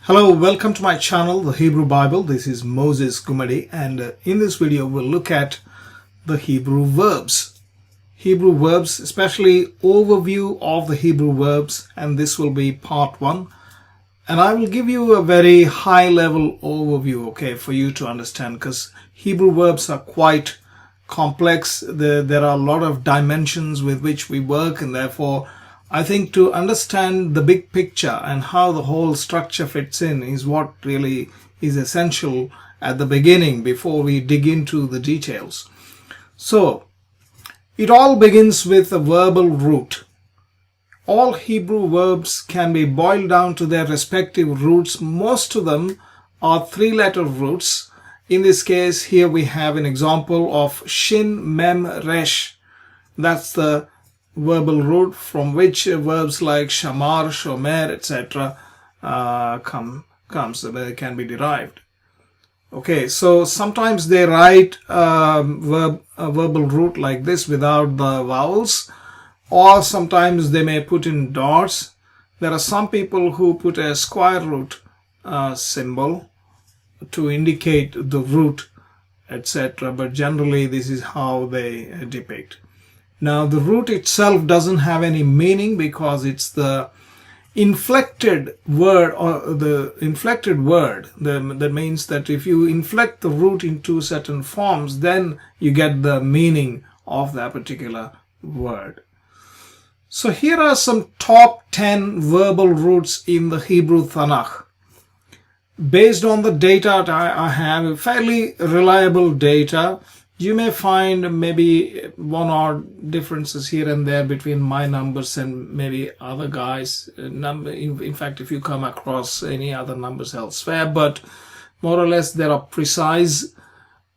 Hello, welcome to my channel, The Hebrew Bible. This is Moses Gumadi, and in this video we'll look at the Hebrew verbs. Hebrew verbs, especially overview of the Hebrew verbs, and this will be part 1. And I will give you a very high level overview, okay, for you to understand, because Hebrew verbs are quite complex. There are a lot of dimensions with which we work, and therefore I think to understand the big picture and how the whole structure fits in is what really is essential at the beginning before we dig into the details. So, it all begins with a verbal root. All Hebrew verbs can be boiled down to their respective roots. Most of them are three-letter roots. In this case, here we have an example of shin, mem, resh. That's the verbal root from which verbs like shamar, shomer, etc. They can be derived. Okay, so sometimes they write a verbal root like this without the vowels, or sometimes they may put in dots. There are some people who put a square root symbol to indicate the root, etc. But generally this is how they depict. Now, the root itself doesn't have any meaning because it's the inflected word, or the inflected word. That means that if you inflect the root into certain forms, then you get the meaning of that particular word. So here are some top 10 verbal roots in the Hebrew Tanach. Based on the data that I have, fairly reliable data. You may find maybe one or differences here and there between my numbers and maybe other guys' number. In fact, if you come across any other numbers elsewhere, but more or less they are precise.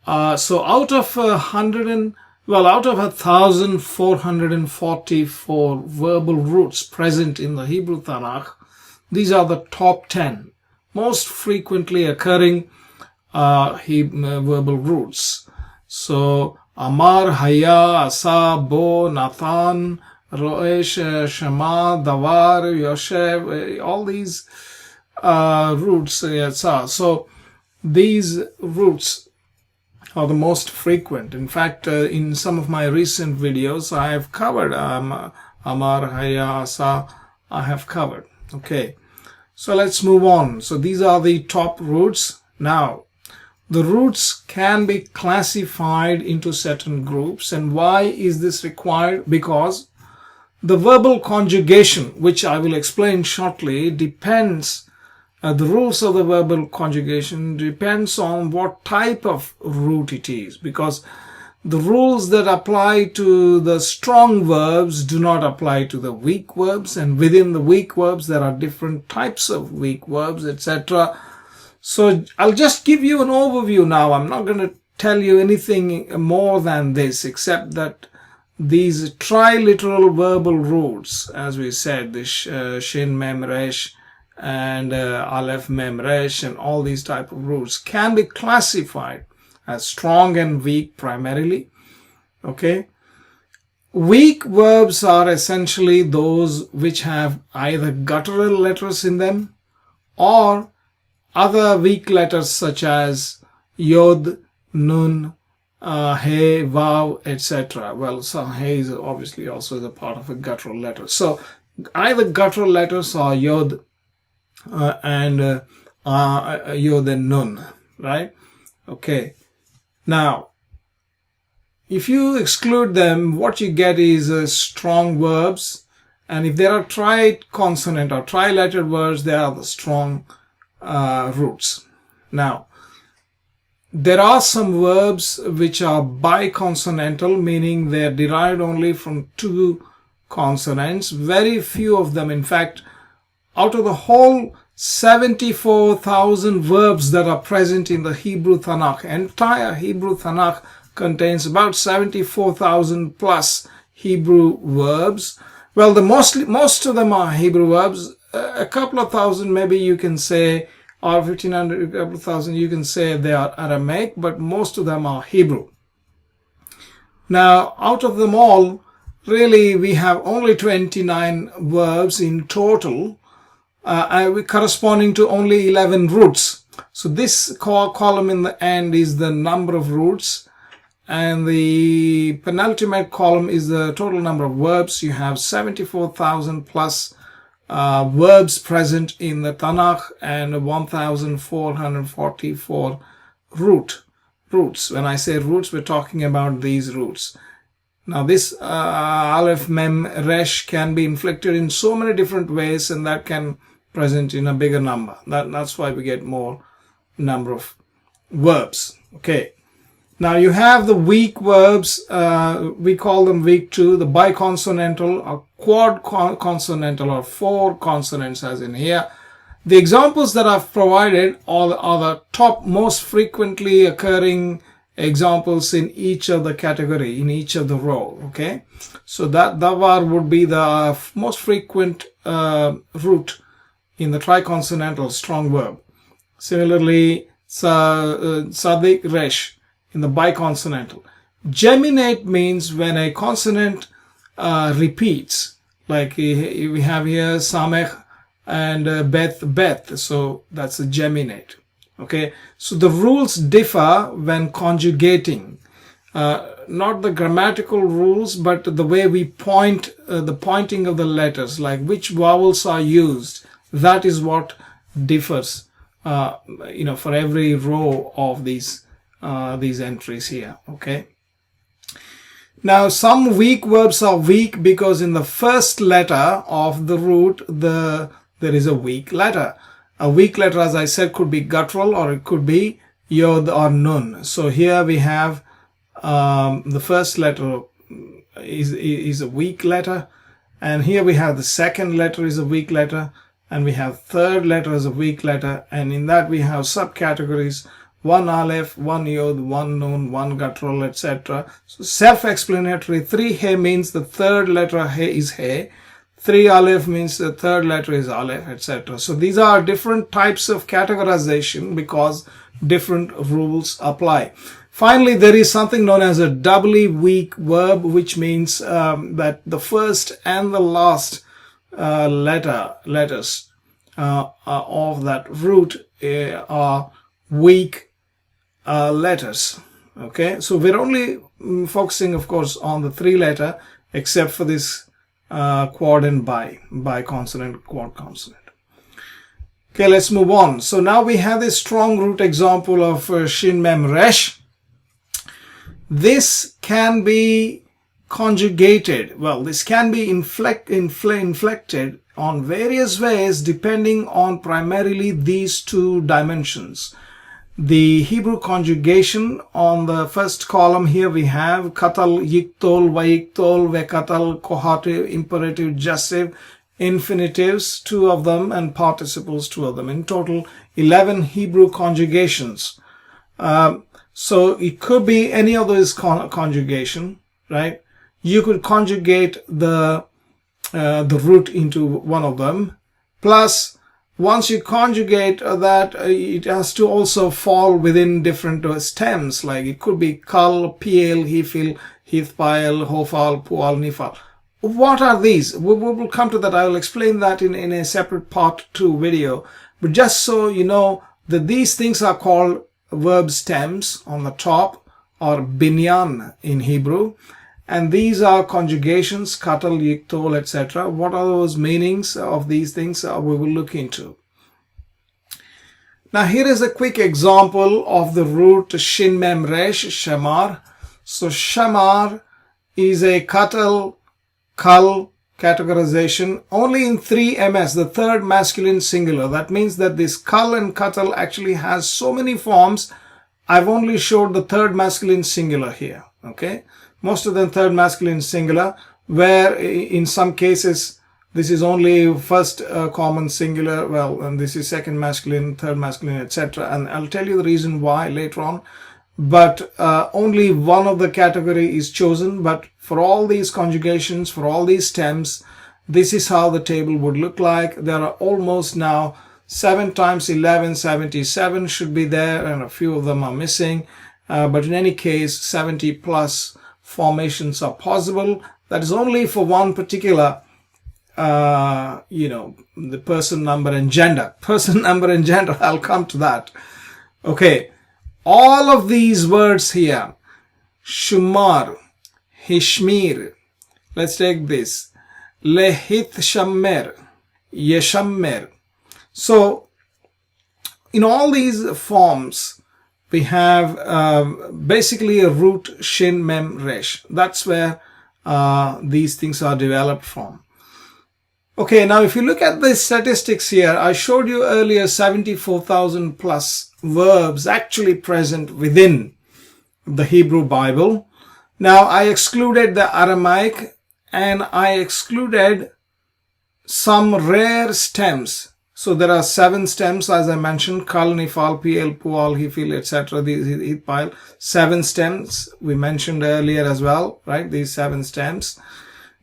So out of 1,444 verbal roots present in the Hebrew Tanakh, these are the top 10 most frequently occurring verbal roots. So, Amar, Haya, Asa, Bo, Nathan, Roesh, Shema, Davar, Yoshev, all these roots. So, these roots are the most frequent. In fact, in some of my recent videos, I have covered Amar, Haya, Asa, I have covered. Okay, so let's move on. So, these are the top roots. Now, the roots can be classified into certain groups. And why is this required? Because the verbal conjugation, which I will explain shortly, depends, the rules of the verbal conjugation depends on what type of root it is. Because the rules that apply to the strong verbs do not apply to the weak verbs. And within the weak verbs, there are different types of weak verbs, etc. So I'll just give you an overview now. I'm not going to tell you anything more than this, except that these triliteral verbal roots, as we said, the shin, mem, resh, and aleph, mem, resh, and all these type of roots can be classified as strong and weak primarily. Okay. Weak verbs are essentially those which have either guttural letters in them or other weak letters such as yod, nun, he, vav, etc. Well, so he is obviously also the part of a guttural letter. So either guttural letters or yod and yod and nun, right? Okay. Now, if you exclude them, what you get is strong verbs, and if there are tri-consonant or tri-lettered words, they are the strong roots. Now, there are some verbs which are biconsonantal, meaning they are derived only from two consonants. Very few of them, in fact, out of the whole 74,000 verbs that are present in the Hebrew Tanakh, entire Hebrew Tanakh contains about 74,000 plus Hebrew verbs. Well, most of them are Hebrew verbs. A couple of thousand, maybe you can say, or 1,500, a couple of thousand, you can say they are Aramaic, but most of them are Hebrew. Now, out of them all, really, we have only 29 verbs in total corresponding to only 11 roots. So this column in the end is the number of roots, and the penultimate column is the total number of verbs. You have 74,000 plus verbs present in the Tanach, and 1,444 roots. When I say roots, we're talking about these roots. Now this Aleph, Mem, Resh can be inflected in so many different ways, and that can present in a bigger number. That's why we get more number of verbs. Okay. Now you have the weak verbs. We call them weak too. The biconsonantal or quad consonantal, or 4 consonants as in here. The examples that I've provided are the top most frequently occurring examples in each of the category, in each of the row. Okay, so that davar would be the most frequent root in the triconsonantal strong verb. Similarly, sadik, resh in the biconsonantal. Geminate means when a consonant repeats, like we have here samech and beth, so that's a geminate. Okay, so the rules differ when conjugating, not the grammatical rules, but the way we point, the pointing of the letters, like which vowels are used. That is what differs, for every row of these entries here. Okay. Now, some weak verbs are weak because in the first letter of the root, there is a weak letter. A weak letter, as I said, could be guttural, or it could be yod or nun. So here we have the first letter is a weak letter, and here we have the second letter is a weak letter, and we have third letter as a weak letter, and in that we have subcategories: one aleph, one yod, one nun, one guttural, etc. So self-explanatory. 3 he means the third letter he is he. 3 aleph means the third letter is aleph, etc. So these are different types of categorization because different rules apply. Finally, there is something known as a doubly weak verb, which means that the first and the last letters of that root are weak letters. Okay, so we're only focusing, of course, on the 3 letter, except for this quad and bi consonant, quad consonant. Okay, let's move on. So now we have this strong root example of shin mem resh. This can be conjugated. Well, this can be inflected on various ways depending on primarily these 2 dimensions. The Hebrew conjugation on the first column here we have katal, yiktol, vayiktol, vekatal, kohative, imperative, jussive, infinitives, 2 of them, and participles, 2 of them. In total, 11 Hebrew conjugations. So it could be any of those conjugation, right? You could conjugate the root into one of them. Plus, once you conjugate that, it has to also fall within different stems. Like it could be kal, piel, hifil, hithpael, hofal, pual, nifal. What are these? We will come to that. I will explain that in a separate part 2 video. But just so you know that these things are called verb stems on the top, or binyan in Hebrew. And these are conjugations, katal, yiktol, etc. What are those meanings of these things? We will look into. Now here is a quick example of the root shin mem resh, shamar. So shamar is a katal, kal categorization only in 3 ms, the third masculine singular. That means that this kal and katal actually has so many forms. I've only showed the third masculine singular here. Okay. Most of them third masculine singular, where in some cases this is only first common singular, well, and this is second masculine, third masculine, etc. And I'll tell you the reason why later on. But only one of the category is chosen. But for all these conjugations, for all these stems, this is how the table would look like. There are almost now 7 times 11, 77 should be there, and a few of them are missing. But in any case, 70 plus formations are possible. That is only for one particular the person, number, and gender. Person, number, and gender, I'll come to that. Okay, all of these words here, shumar, hishmir, let's take this, lehith shammer, yeshammer. So in all these forms, we have basically a root shin mem resh. That's where these things are developed from. Okay, now if you look at the statistics here, I showed you earlier 74,000 plus verbs actually present within the Hebrew Bible. Now I excluded the Aramaic and I excluded some rare stems. So there are 7 stems, as I mentioned: kal, nifal, pl, pual, hifil, etc. These hitpile, 7 stems we mentioned earlier as well, right? These 7 stems.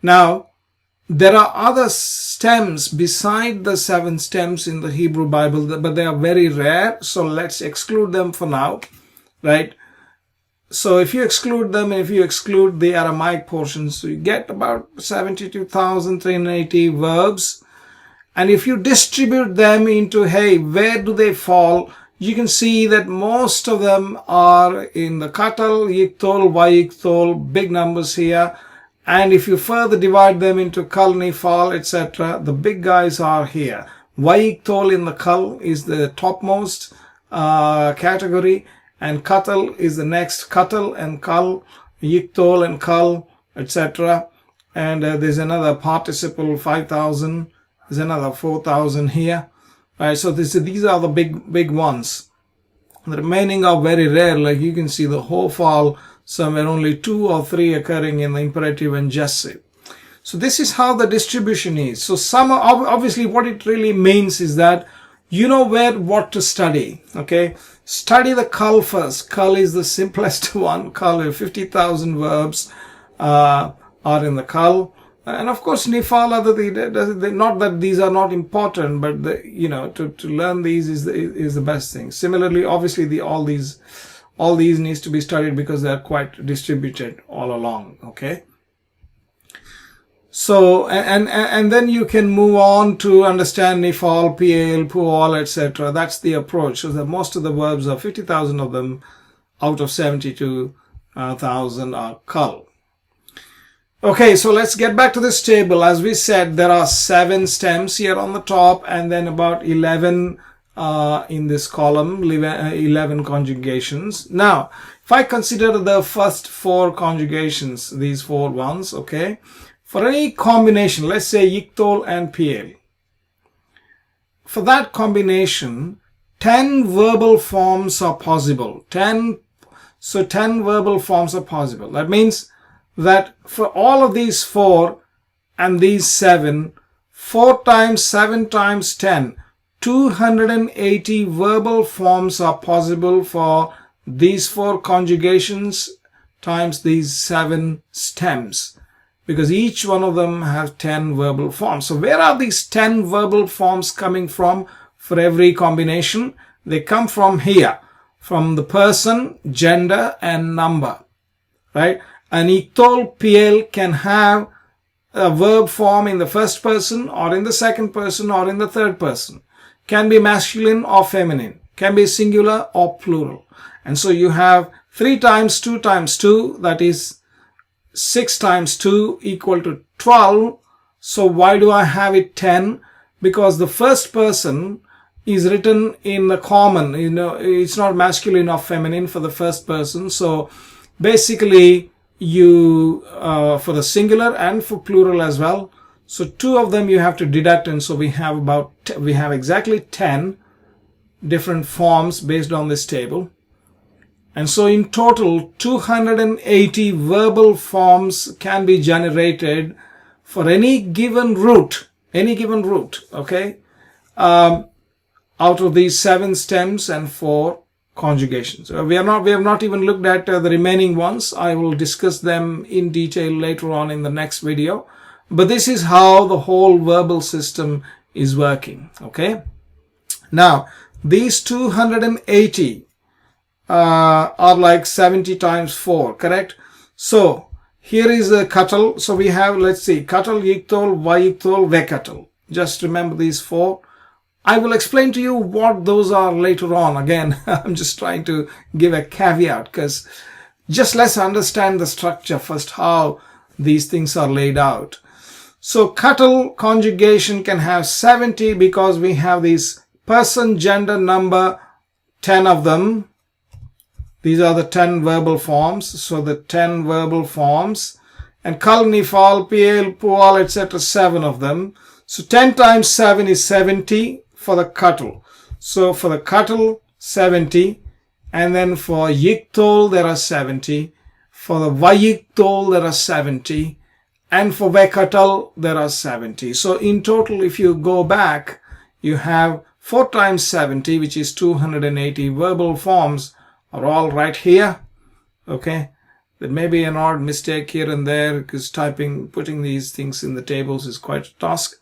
Now there are other stems beside the 7 stems in the Hebrew Bible, but they are very rare. So let's exclude them for now, right? So if you exclude them, if you exclude the Aramaic portions, you get about 72,380 verbs. And if you distribute them into, hey, where do they fall? You can see that most of them are in the katal, yiktol, vayiktol, big numbers here. And if you further divide them into kal, nifal, etc., the big guys are here. Vayiktol in the kal is the topmost category, and katal is the next. Katal and kal, yiktol and kal, etc. And there's another participle, 5,000. There's another 4,000 here. Right, so these are the big ones. The remaining are very rare. Like you can see the hofal, somewhere only 2 or 3 occurring in the imperative and jesse. So this is how the distribution is. So obviously what it really means is that you know what to study. Okay, study the kal first. Kal is the simplest one. Kal, 50,000 verbs are in the kal. And of course, nifal, not that these are not important, but to learn these is the best thing. Similarly, obviously, all these needs to be studied because they are quite distributed all along. Okay. So and then you can move on to understand nifal, pal, pual, etc. That's the approach. So that most of the verbs are 50,000 of them out of 72,000 are kal. Okay, so let's get back to this table. As we said, there are 7 stems here on the top and then about 11 in this column, 11 conjugations. Now, if I consider the first 4 conjugations, these 4 ones, okay, for any combination, let's say yiktol and pl, for that combination, 10 verbal forms are possible. 10 verbal forms are possible. That means that for all of these 4 and these 7, 4 times 7 times 10, 280 verbal forms are possible for these 4 conjugations times these 7 stems, because each one of them has 10 verbal forms. So where are these 10 verbal forms coming from for every combination? They come from here, from the person, gender, and number, right? An yiktol pl can have a verb form in the first person or in the second person or in the third person. Can be masculine or feminine. Can be singular or plural. And so you have 3 times 2 times 2, that is 6 times 2 equal to 12. So why do I have it 10? Because the first person is written in the common. It's not masculine or feminine for the first person. So basically, you for the singular and for plural as well. So 2 of them you have to deduct, and so we have exactly 10 different forms based on this table. And so in total 280 verbal forms can be generated for any given root, okay, out of these 7 stems and 4 conjugations. We have not even looked at the remaining ones. I will discuss them in detail later on in the next video. But this is how the whole verbal system is working. Okay. Now, these 280 are like 70 times 4, correct? So, here is a katal. So we have, let's see, katal, yiktol, vayiktol, vekatal. Just remember these four. I will explain to you what those are later on. Again, I'm just trying to give a caveat because just let's understand the structure first, how these things are laid out. So katal conjugation can have 70 because we have these person, gender, number, 10 of them. These are the 10 verbal forms. So the 10 verbal forms. And kal, nifal, piel, pual, etc. 7 of them. So 10 times 7 is 70 for the katal. So for the katal, 70. And then for yiktol, there are 70. For the vayiktol, there are 70. And for vekatal, there are 70. So in total, if you go back, you have 4 times 70, which is 280 verbal forms are all right here. Okay. There may be an odd mistake here and there because putting these things in the tables is quite a task.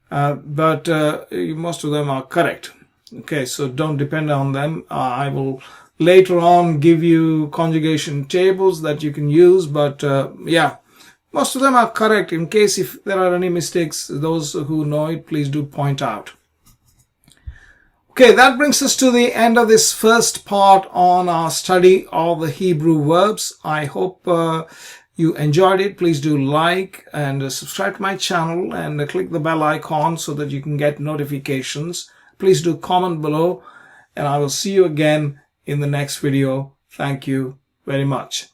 But most of them are correct. Okay. So don't depend on them. I will later on give you conjugation tables that you can use. But yeah. Most of them are correct. In case if there are any mistakes, those who know it, please do point out. Okay, that brings us to the end of this first part on our study of the Hebrew verbs. I hope you enjoyed it. Please do like and subscribe to my channel and click the bell icon so that you can get notifications. Please do comment below and I will see you again in the next video. Thank you very much.